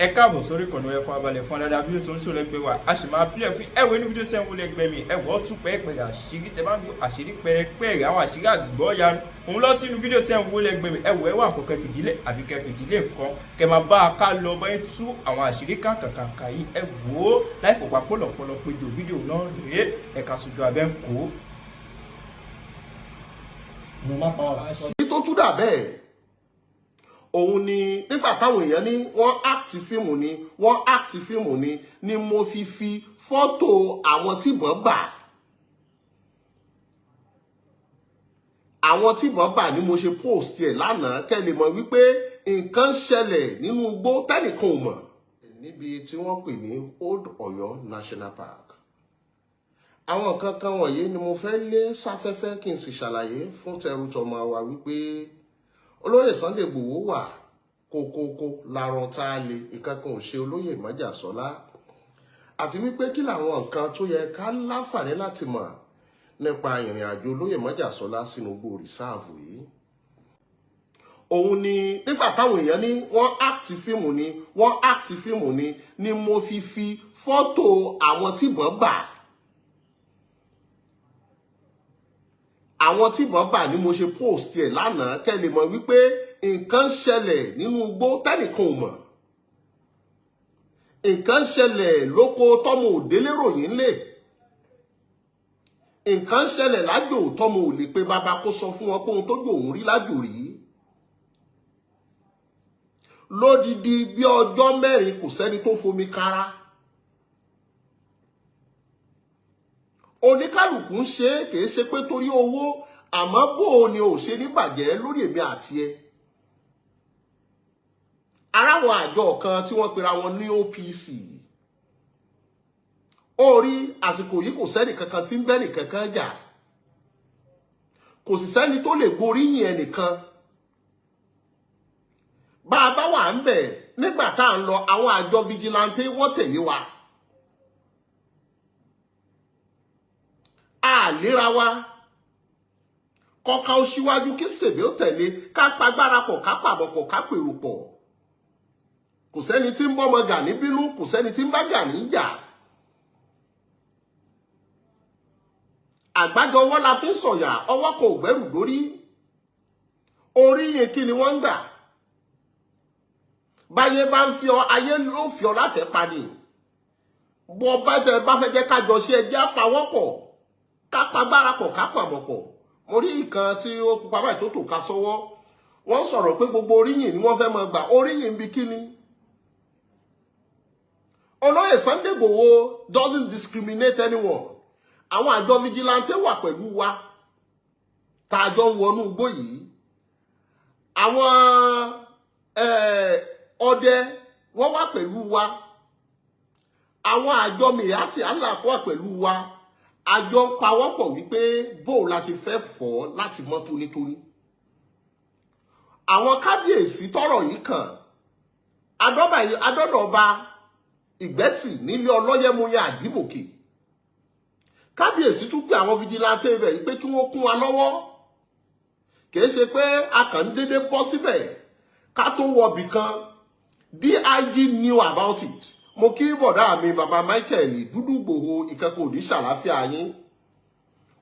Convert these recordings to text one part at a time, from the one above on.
ẹ káàbọ̀ sórí ìkànnì ẹ fún abalẹ̀ fún dáadáa fídíò tó ń ṣòro ẹgbẹ́ wa a sì máa pílẹ̀ fún ẹwọ́ inú fídíò tí ẹ ń wọlé ẹgbẹ́ mi ẹwọ́ tún pẹ́ẹ́pẹ́rẹ́ àṣírí tẹ bá ń gbọ́ àṣírí pẹ́ẹ́rẹ́ àwọn àṣírí àgbọ̀ọ́yanu òun lọ́tí inú fídíò tí ẹ ń wọlé ẹgbẹ́ mi ẹwọ́ ẹwà àkọ́kọ́ fìdílé àbí kẹfìdílé nǹkan kẹ máa bá a ká lọ bá yín tú àwọn àṣírí kàkàkàkà yìí ẹ wò ó láì fọ̀pá pọ̀lọ̀pọ̀lọ̀ péjọ fídíò náà rèé ẹ̀ka ṣùgbọ́n abẹ́ ń kó. àṣírí tó tún dà bẹ́ẹ̀ òun ni nígbà táwọn èèyàn ní wọ́n act fíìmù ni mo fi fọ́tò àwọn tìbọn bà ni mo ṣe post ẹ̀ lánàá kẹ́ lè mọ̀ wípé nǹkan ṣẹlẹ̀ nínú igbó tẹ́nìkan ò mọ̀ níbi tí wọ́n pè ní Old Ọ̀yọ́ National Park. Àwọn nǹkan kan wọ̀nyí ni mo fẹ́ lé sáfẹ́fẹ́ kí n sì ṣàlàyé fún tẹrútọmọ wa wípé olóyè Sunday Igboho wà kókókó larun tá a lè ìkankan ò ṣe olóyè májàsọ́lá àti wípé kí làwọn nǹkan tó yẹ ká láǹfààní láti mọ̀ nípa ìrìn àjò olóyè májàsọ́lá sínú igbó rìsáàfù yìí. Òun ni nígbà táwọn èèyàn ní wọ́n act fíìmù ni mo fi fọ́tò àwọn tìbọn bà ni mo ṣe post ẹ̀ lánàá kẹ́ lè mọ̀ wípé nǹkan ṣẹlẹ̀ nínú igbó tẹ́nìkan ò mọ̀. Nǹkan ṣẹlẹ̀ lóko tọ́mọ òdélé ròyìn lè. Nǹkan ṣẹlẹ̀ lájò tọ́mọ ò lè pe bàbá kó sọ fún wọn pé ohun tójú òun rí lájò rí. Lódidi bí ọjọ́ mẹ́rin kò sẹ́ni tó fomi kára. Oníkálùkù ń ṣe kìí ṣe pé torí owó àmọ́ bó o ni ò ṣe ní bàjẹ́ lórí èmi àti ẹ. Aráwọn àjọ kan tí wọ́n pera wọn ní OPC. Ó rí àsìkò yìí kò sẹ́ni kankan tí ń bẹ́ni kankan jà. Kò sì sẹ́ni tó lè gboríyìn ẹnìkan. Bá a bá wà ń bẹ̀ nígbà tá à ń lọ àwọn àjọ vigilante wọ́n tẹ̀lé wa. Àlera wa kọ́ka ó síwájú kí sèbé ó tẹ̀lé ká pagbára pọ̀ ká pàbọ̀ pọ̀ ká pèrò pọ̀. Kò sẹ́ni tí ń bọ́mọ Gani bínú, kò sẹ́ni tí ń bá Gani jà. Àgbájọ ọwọ́ la fi ń sọ̀yà, ọwọ́ kò gbẹ́rù dórí. Orí yẹn kí ni wọ́n ń gbà? Báyé bá ń fi ọ, ayé ló fi ọ láfẹ̀ẹ́ pa ni. Bọ́ bá fẹ́ jẹ́ kájọ ṣe ẹjẹ́ àpawọ́pọ̀. Ká pagbára pọ̀ ká pàbọ̀ pọ̀. Mo rí ìkan tí ó pupa báyìí tó tò ká sọ́wọ́. Wọ́n sọ̀rọ̀ pé gbogbo oríyìn ni wọ́n fẹ́ máa gbà. Oríyìn bí kíni? Olóyè Sunday Igboho doesn't discriminate anyone. Àwọn àjọ vigilante wà pẹ̀lú wa. Tá a jọ ń wọnú igbó yìí. Àwọn ọdẹ wọ́n wà pẹ̀lú wa. Àwọn àjọ mìíràn Allah wà pẹ̀lú wa. Àjọ ń pawọ́pọ̀ wípé bó la ti fẹ́ fọ́ láti mọ́ tónítóní. Àwọn kábíyèsí tọ́rọ̀ yìí kàn adọ́dọ̀ọba Ìgbẹ́tì nílé ọlọ́yẹ̀mọyẹ Àjíbòkè. Kábíyèsí tún pé àwọn vigilante ibẹ̀ yìí pé kí wọ́n kún wa lọ́wọ́. Kìí ṣe pé a kàn ń dédé bọ́ síbẹ̀ ká tó wọbì kan. DIG knew about it. Mo kí bọ̀dá mi bàbá Michael Dúdú Igboho ìkẹ́kọ̀ọ́ òdì ṣàlàáfíà yín.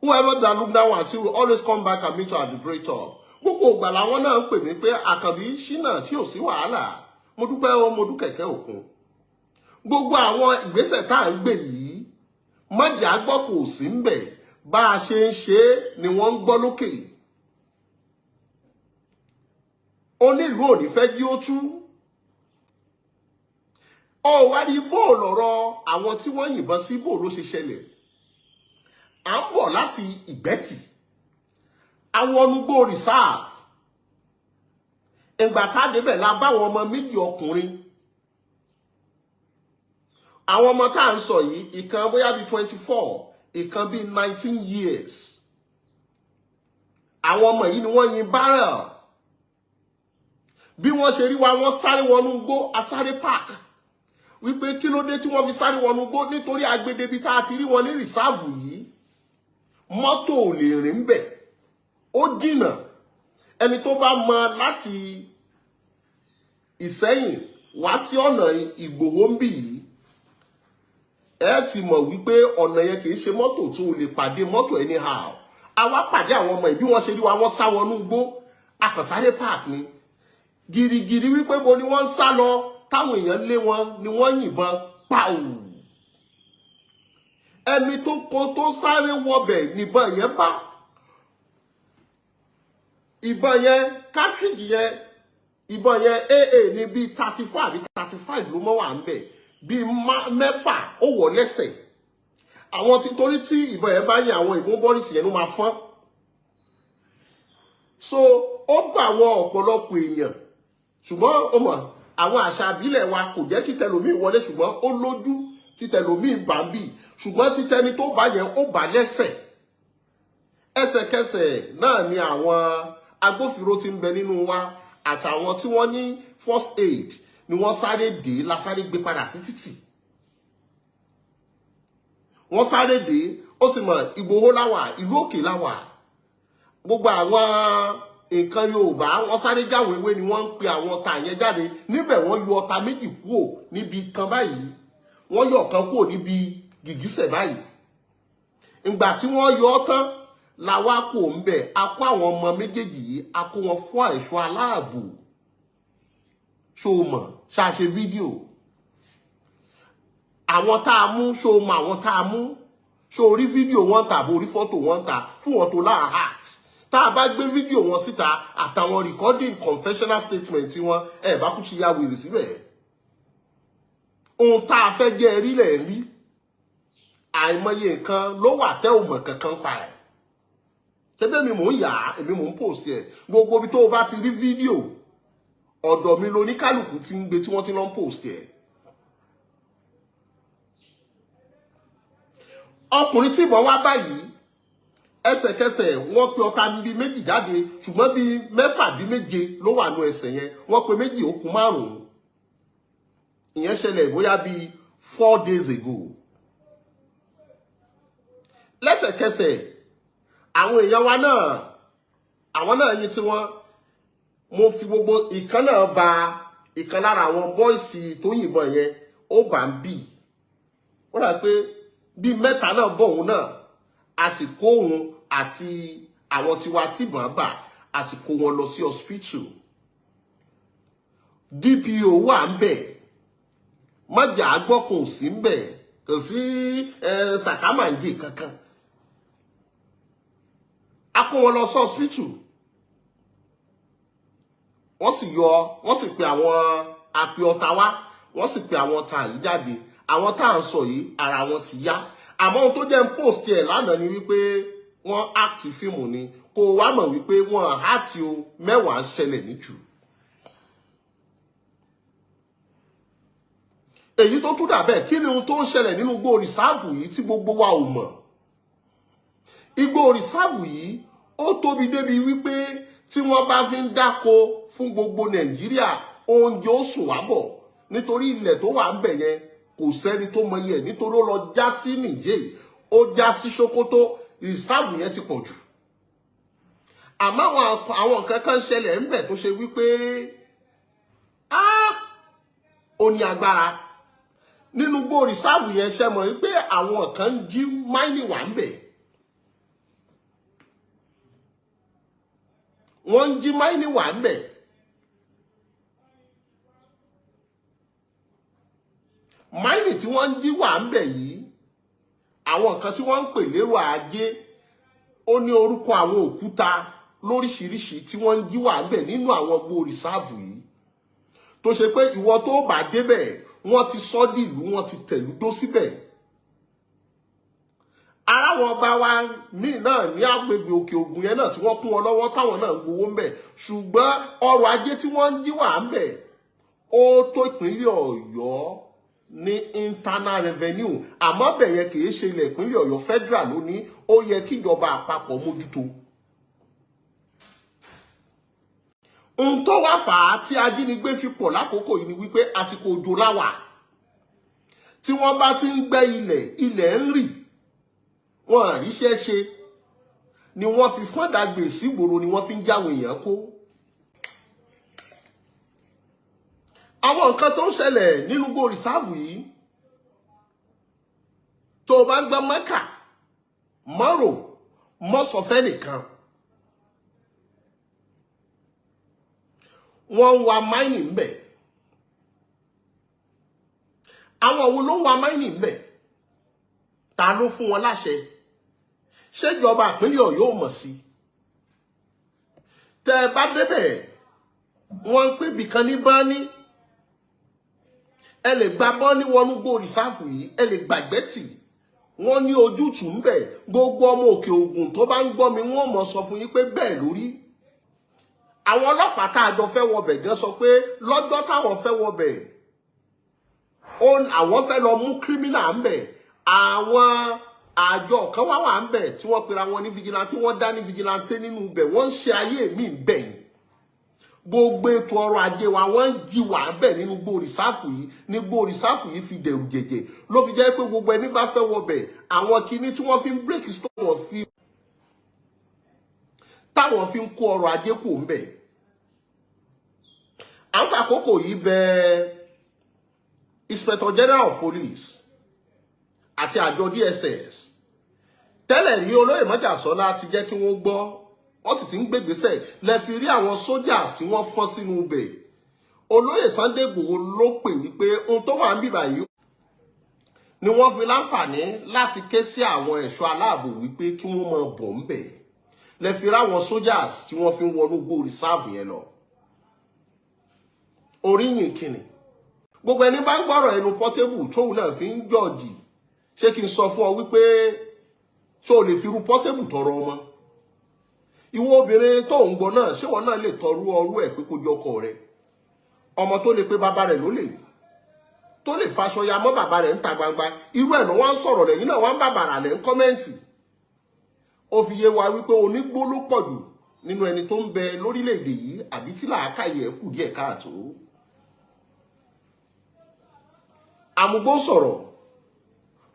Whoever that look down at you will always come back and meet you at the great top. Gbogbo ìgbà làwọn náà ń pè mí pé Àkànbí ṣínà tí ò sí wàhálà. Mo dúpẹ́ o, mo dúkẹ̀kẹ́ òkun. Gbogbo àwọn ìgbésẹ̀ tá à ń gbé yìí mọ́jà gbọ́ kò sí ń bẹ̀ bá a ṣe ń ṣe ni wọ́n ń gbọ́ lókè. Onílùú ò ní fẹ́ jí ó tú. Ó wá rí bó lọ̀rọ̀ àwọn tí wọ́n yìnbọn sí bó ló ṣe ṣẹlẹ̀. À ń bọ̀ láti Ìgbẹ́tì. Àwọn onugbó reserve. Ìgbà tá débẹ̀ la báwọn ọmọ méjì ọkùnrin. Àwọn ọmọ tá ń sọ yìí, ìkan bóyá bí 24, ìkan bí 19 years. Àwọn ọmọ yìí ni wọ́n yin barrel. Bí wọ́n ṣe rí wa, wọ́n sáré wọnú igbó, asáré park. Wípé kí ló dé tí wọ́n fi sáré wọnú igbó nítorí agbedebi tá a ti rí wọn ní rìsáàvù yìí. Mọ́tò ò lè rìn bẹ̀. Ó jìnnà. Ẹni tó bá mọ láti Ìsẹ́yìn wá sí ọ̀nà Ìgbòho ń bì yìí ẹ ti mọ̀ wípé ọ̀nà yẹn kì í ṣe mọ́tò tó lè pàdé mọ́tò anyhow. A wá pàdé àwọn ọmọ ìbí wọn ṣe rí wa wọ́n sá wọnú igbó akànsáré park ni gìrìgìrì wípé bo ni wọ́n ń sá lọ táwọn èèyàn lé wọn ni wọ́n yìnbọn pàù. Ẹni tó sáré wọbẹ̀ níbọn yẹn bá. Ìbọn yẹn cartridge yẹn ìbọn yẹn AA ní bíi 34 àbí 35 ló mọ́ wà ń bẹ̀ bíi 6 ó wọ̀ lẹ́sẹ̀. Àwọn tí torí tí ìbọn yẹn bá yẹ àwọn ìbọn bọ́rìsì yẹn ló máa fọ́n. So ó gbà àwọn ọ̀pọ̀lọpọ̀ èèyàn ṣùgbọ́n ó mọ̀ àwọn àṣà àbílẹ̀ wa kò jẹ́ kí tẹlòmíì wọlé ṣùgbọ́n ó lójú tí tẹlòmíì bá ń bì ṣùgbọ́n tí tẹni tó bá yẹn ó bá lẹ́sẹ̀. Ẹsẹ̀kẹsẹ̀ náà ni àwọn agbófinró tí ń bẹ nínú wa àtàwọn tí wọ́n ní first aid ni wọ́n sáré dé lásáré gbé padà sí títì. Wọ́n sáré dé ó sì mọ̀ Ìgbòho láwà ìlú òkè láwà gbogbo àwọn nǹkan Yorùbá wọ́n sáré jáwé ewé ni wọ́n ń pe àwọn ọta yẹn jáde níbẹ̀ wọ́n yọ ọta méjì kúrò níbi kan báyìí wọ́n yọ ọ̀kan kúrò níbi gìgísẹ̀ báyìí. Ìgbà tí wọ́n yọ ọ́ tán la wá kò ń bẹ̀ a kó àwọn ọmọ méjèèjì yìí a kó wọn fún ẹ̀ṣọ́ aláàbò. Ṣó o mọ̀ ṣáṣe fídíò àwọn tá a mú ṣó o mọ̀ àwọn tá a mú ṣó o rí fídíò wọn tà bó rí fọ́tò wọn tà fún wọn tó láà heart tá a bá gbé fídíò wọn síta àtàwọn recording confessional statement wọn ẹ bá kú ti ya wèrè síbẹ̀. Ohun tá a fẹ́ jẹ́ rí lẹ̀ rí àìmọye nǹkan ló wà tẹ́ ò mọ̀ kankan pa ẹ̀. Ṣébí mi mò ń yà á èmi mò ń post ẹ̀ gbogbo ibi tó o bá ti rí fídíò ọ̀dọ̀ mi lo ní kálukú tí ń gbé tí wọ́n ti lọ ń post ẹ̀. Ọkùnrin tí ìbọn wá báyìí ẹsẹ̀kẹsẹ̀ wọ́n pe ọta bíi méjì jáde ṣùgbọ́n bíi 6 bí 7 ló wà nú ẹsẹ̀ yẹn wọ́n pe méjì ó kù 5. Ìyẹn ṣẹlẹ̀ bóyá bíi 4 days ago. Lẹ́sẹ̀kẹsẹ̀ àwọn èèyàn wa náà àwọn náà yín tí wọ́n mo fi gbogbo ìkan náà ba ìkan lára àwọn bọ́ìsì tó yìnbọn yẹn ó bá ń bì ó dà pé bíi 3 náà bọ̀ òun náà àsìkò òun àti àwọn tiwa tìbọn bà àsìkò wọn lọ sí hospital. DPO wà ń bẹ̀ mọ́jà agbọ́kùn sí ń bẹ̀ kò sí sàkámàǹjì kankan. A kó wọn lọ sí hospital wọ́n sì pe àwọn àpè ọ̀tá wá wọ́n sì pe àwọn ọ̀tá yìí jáde àwọn tá à ń sọ yìí ara wọn ti yá àmọ́ ohun tó jẹ́ ń post ẹ̀ lánàá ni wípé wọ́n act fíìmù ni kó o wá mọ̀ wípé wọ́n act o 10 ṣẹlẹ̀ níjù. Èyí tó tún dà bẹ́ẹ̀ kí ni ohun tó ń ṣẹlẹ̀ nínú igbó rìsáàfù yìí tí gbogbo wa ò mọ̀. Igbó rìsáàfù yìí ó tóbi débi wípé tí wọ́n bá fi ń dáko fún gbogbo Nàìjíríà oúnjẹ ó sùn wá bọ̀ nítorí ilẹ̀ tó wà ń bẹ̀ yẹn kò sẹ́ni tó mọyì ẹ̀ nítorí ó lọ já sí Nìjẹ̀ ó já sí Sókótó rìsáàfù yẹn ti pọ̀ jù. Àmọ́ àwọn nǹkan kan ṣẹlẹ̀ ń bẹ̀ tó ṣe wípé ó ní agbára nínú igbó rìsáàfù yẹn ṣe mọ̀ wípé àwọn kan ń jí máìnì wà ń bẹ̀. Wọ́n ń jí máìnì wà ń bẹ̀. Máìnì tí wọ́n ń jí wà ń bẹ̀ yìí àwọn nǹkan tí wọ́n ń pè lérò ajé ó ní orúkọ àwọn òkúta lóríṣiríṣi tí wọ́n ń jí wà ń bẹ̀ nínú àwọn igbó rìsáàfù yìí tó ṣe pé ìwọ tó bá débẹ̀ wọ́n ti sọ dìlú wọ́n ti tẹ̀lú tó síbẹ̀. Ara wọn bá wa míì náà ní agbègbè òkè ògùn yẹn náà tí wọ́n kún wọn lọ́wọ́ táwọn náà gbowó ń bẹ̀ ṣùgbọ́n ọrọ̀ ajé tí wọ́n ń jí wà ń bẹ̀ ó tó ìpínlẹ̀ Ọ̀yọ́ ní internal revenue àmọ́ bẹ̀ yẹn kì í ṣe ilẹ̀ ìpínlẹ̀ Ọ̀yọ́ federal lónìí ó yẹ kíjọba àpapọ̀ mójútó. Ohun tó wá fà á tí ajínigbé fi pọ̀ lákòókò yìí ni wípé àsìkò òjò láwà tí wọ́n bá ti ń gbẹ́ ilẹ̀ ń rì wọ́n àríṣẹ́ ṣe ni wọ́n fi fọ́ndàgbè sígboro ni wọ́n fi ń jáwọn èèyàn kó. àwọn nǹkan tó ń ṣẹlẹ̀ nínú igbó rìsáàfù yìí tó o bá ń gbọ́ mẹ́kà mọ́rò mọ́sọ̀fẹ́ nìkan wọ́n ń wa máìnì ń bẹ̀. àwọn wo ló ń wa máìnì ń bẹ̀? ta ló fún wọn láṣẹ? ṣé ìjọba ìpínlẹ̀ Ọ̀yọ́ ò mọ̀ sí? tẹ́ ẹ bá débẹ̀ wọ́n ń pè bìkan ní báání. ẹ lè gba bọ́ọ̀ní wọnú gbó rìsáàfù yìí, ẹ lè gbàgbé tì. wọ́n ní ojútùú ń bẹ̀. gbogbo ọmọ òkè ògùn tó bá ń gbọ́ mi wọ́n mọ̀ sọ fún yín pé bẹ́ẹ̀ lórí. àwọn ọlọ́pàá tá a jọ fẹ́ wọbẹ̀ gan sọ pé lọ́jọ́ táwọn fẹ́ wọbẹ̀ àwọn fẹ́ lọ mú kírímínà ń bẹ̀. àwọn àjọ kan wà ń bẹ̀ tí wọ́n pera wọn ní vigilante, wọ́n dá ní vigilante nínú ibẹ̀, wọ́n ń ṣe ayé mi ń bẹ̀ yìí. gbogbo ètò ọrọ̀ ajé wa wọ́n ń jí wà bẹ̀ nínú gbó rìsáàfù yìí, ní gbó rìsáàfù yìí fi dẹ̀rù jẹ̀jẹ̀ ló fi jẹ́ pé gbogbo ẹni bá fẹ́ wọbẹ̀ àwọn kinní tí wọ́n fi ń break stone wọn fi táwọn fi ń kó ọrọ̀ ajé kò ń bẹ̀. à ń fàkókò yìí bẹ̀ Inspector General of Police àti àjọ DSS tẹ́lẹ̀ rí olóyè Májàsọ́lá ti jẹ́ kí wọ́n gbọ́, wọ́n sì ti ń gbégbésẹ̀ lẹ fi rí àwọn soldiers tí wọ́n fọ́n sínú ibẹ̀. olóyè Sunday Igboho ló pè wípé ohun tó wà ń bìbà yìí ni wọ́n fi láǹfààní láti ké sí àwọn ẹ̀ṣọ́ aláàbò wípé kí wọ́n máa bọ̀ ń bẹ̀. lẹ fi rí àwọn soldiers tí wọ́n fi ń wọnú gbó rìsáàfù yẹn lọ. oríyìn kìnnì gbogbo ẹni bá ń gbọ́rọ̀ ẹnu Portable tóun náà fi ń jọ̀jì, ṣé kí n sọ fún ọ wípé tó o lè fi ru Portable tọrọ ọmọ? ìwọ obìnrin tó ń gbọ́ náà ṣé wọn náà lè tọrú ọrú ẹ̀ pé kó jọ ọkọ rẹ̀? ọmọ tó lè pé bàbá rẹ̀ ló lè, tó lè faṣọ ya mọ́ bàbá rẹ̀ ń ta gbangba, irú ẹ̀ náà wọ́n ń sọ̀rọ̀ lẹ́yìn náà wọ́n ń bàbàrà lẹ́ ń kọ́mẹ́ǹtì. ó fi yé wa wípé onígbó ló pọ̀ jù nínú ẹni tó ń bẹ lórílẹ̀‐èdè yìí àbí tí làákàyè ẹ̀ kù díẹ̀ káàtó. àmúgbó sọ̀rọ̀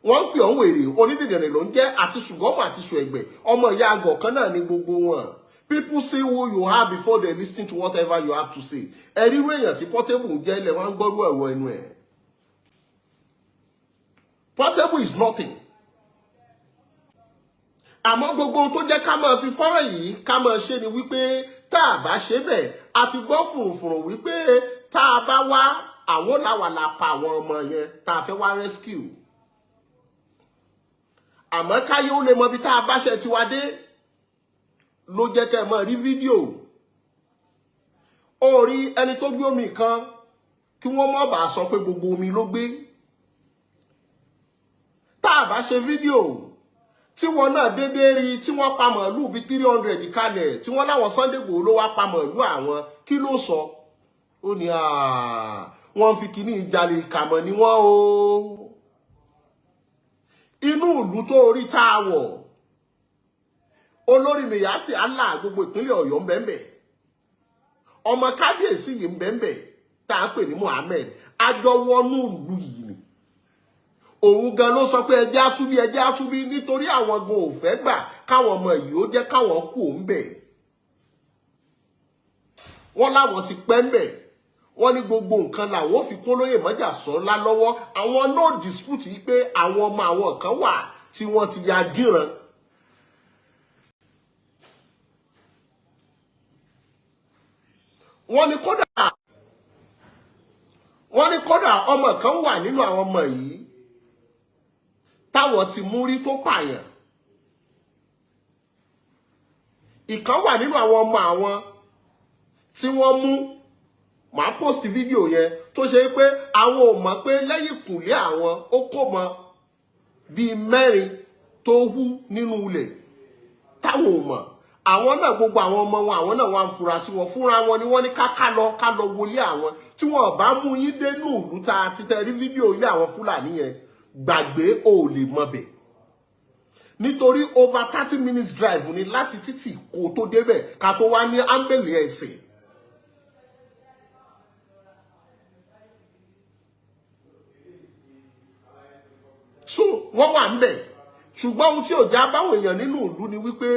wọ́n ń pè ọ́n wèrè, onídìdìrín ló ń jẹ́, àti ṣùgọ́mọ̀ àti ṣùẹ̀gbẹ̀ ọmọ ìyá àgọ̀ kan náà ni gbogbo wọn. People say who you are before they listen to whatever you have to say. ẹ̀rí irú èèyàn tí Portable ń jẹ́ ilẹ̀ wọn ń gbọ́rú ẹ̀rọ ẹnu ẹ̀. Portable is nothing. àmọ́ gbogbo ohun tó jẹ́ ká máa fi fọ́nrán yìí ká máa ṣe ni wípé tá a bá ṣe bẹ́ẹ̀ a ti gbọ́ fùrùfùrù wípé tá a bá wá àwọn làwàlà pa àwọn ọmọ yẹn tá a fẹ́ wá rescue. àmọ́ káyé ó lè mọ bí tá a bá ṣe tiwa dé ló jẹ́ kẹ́ ẹ mọ̀ rí fídíò. ó rí ẹni tó gbé omi kan kí wọ́n má bàa sọ pé gbogbo omi ló gbé. tá a bá ṣe fídíò tí wọ́n náà dédé rí tí wọ́n pa màálù bíi 300 kalẹ̀ tí wọ́n láwọn Sunday Igboho ló wá pa màálù àwọn, kí ló sọ? ó ní wọ́n fi kíní ìjàlè ìkàmọ̀ ni wọ́n o. inú ìlú tó orí tá a wọ̀ olórí Mèyàtì Allah gbogbo ìpínlẹ̀ Ọ̀yọ́ ń bẹ́ẹ̀ ọmọ kábíyèsí yìí ń bẹ́ẹ̀ tá a pè ní Mohammed àjọwọ́nú ìlú yìí ni. òun gan ló sọ pé ẹjẹ́ àtúbí nítorí àwọn gan ò fẹ́ gbà káwọn ọmọ yìí ó jẹ́ káwọn kú òun bẹ̀. wọ́n láwọn ti pẹ́ ń bẹ̀, wọ́n ní gbogbo nǹkan làwọn ò fi kún lóyè Májàsọ́lá lọ́wọ́. àwọn no dispute yìí pé àwọn ọmọ àwọn kan wà tí wọ́n ti ya gíran. wọ́n ní kódà ọmọ kan wà nínú àwọn ọmọ yìí táwọn ti mú rí tó pààyàn. ìkan wà nínú àwọn ọmọ àwọn tí wọ́n mú, màá post fídíò yẹn, tó ṣe pé àwọn ò mọ̀ pé lẹ́yìn kùnlé àwọn ó kó mọ bíi 4 tó hú nínú ilẹ̀ táwọn ò mọ̀. àwọn náà gbogbo àwọn ọmọ wọn àwọn náà wà ń fura sí wọn, fúnra wọn ni wọ́n ní ká lọ wọlé àwọn. tí wọ́n bá mú yín dénú ìlú tá a ti tẹ rí fídíò ilé àwọn Fúlàní yẹn gbàgbé ò lè mọbẹ̀. nítorí over 30 minutes drive ni láti títì kó tó débẹ̀ ká tó wá ní áńgẹ̀lì ẹ̀sìn. so wọ́n wà ń bẹ̀, ṣùgbọ́n ohun tí ò já báwọn èèyàn nínú ìlú ni wípé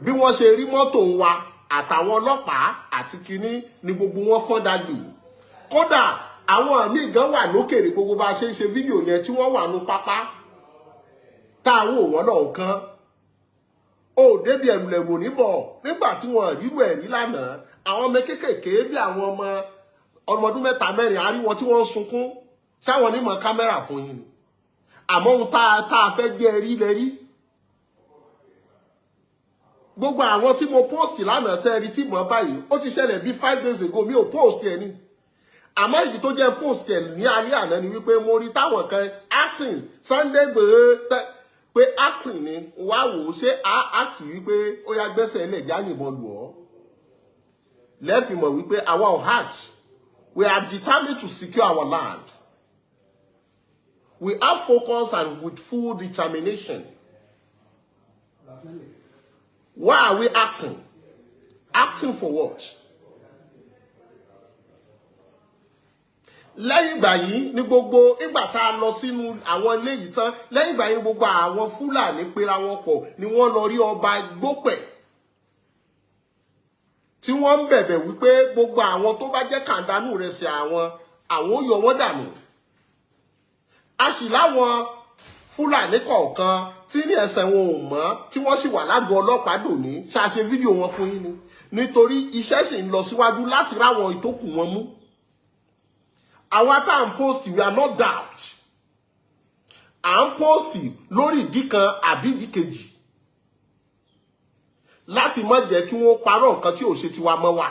bí wọ́n ṣe rí mọ́tò wa àtàwọn ọlọ́pàá àti kinní ni gbogbo wọn fọ́n dàgbù. Kódà àwọn míì gan wà lókèrè gbogbo bá ṣe ń ṣe fídíò yẹn tí wọ́n wà nú pápá táwọn ò wọ́n náà kan ó débi ẹ̀rùlẹ̀rù níbọ̀ nígbà tí wọ́n rírú ẹ̀ rí lánàá. Àwọn ọmọ kéékèèké bí àwọn ọmọ ọdún 3 4 àrí wọn tí wọ́n ń sunkún ṣáwọn onímọ̀ kámẹ́rà fún yín ni. Àmọ́ ohun tá a fẹ́ jẹ́ rí lẹ́rí. Gbogbo àwọn tí mo post lánàá tẹ́ rí tí mo báyìí ó ti ṣẹlẹ̀ bí 5 days ago mi ò post ẹ̀ ni. Àmọ́ ìdí tó jẹ́ post ẹ̀ ní alẹ́ àná ni wípé mo rí táwọn kan acting Sunday gbèrè pé acting ni wá wò ó ṣé act wípé ó yá gbẹ́sẹ̀ ilẹ̀ jáyìnbọn lù ọ́. Lẹ́fìmọ̀ wípé àwa ò act. We are determined to secure our land. We have focus and with full determination. Why are we acting? Acting for what? Lẹ́yìn ìgbà yìí ní gbogbo ìgbà tá a lọ sínú àwọn ilé yìí tán, lẹ́yìn ìgbà yìí ní gbogbo àwọn Fúlàní pera wọn pọ̀ ni wọ́n lọ rí ọba Gbópẹ̀ tí wọ́n ń bẹ̀bẹ̀ wípé gbogbo àwọn tó bá jẹ́ kàndánù rẹ̀ sí àwọn ó yọ wọ́n dànù. A sì láwọn Fúlàní kọ̀ọ̀kan tí ní ẹsẹ̀ wọn ò mọ́ tí wọ́n sì wà lágọ̀ọ́ ọlọ́pàá dòní ṣàṣe fídíò wọn fún yín ni nítorí iṣẹ́ sì ń lọ síwájú láti ráwọn ìtókù wọn mú. Àwa tá à ń post we are not daft. À ń post lórí ìdí kan àbí ìdí kejì láti má jẹ́ kí wọ́n parọ́ nǹkan tí ò ṣe tiwa mọ́ wa.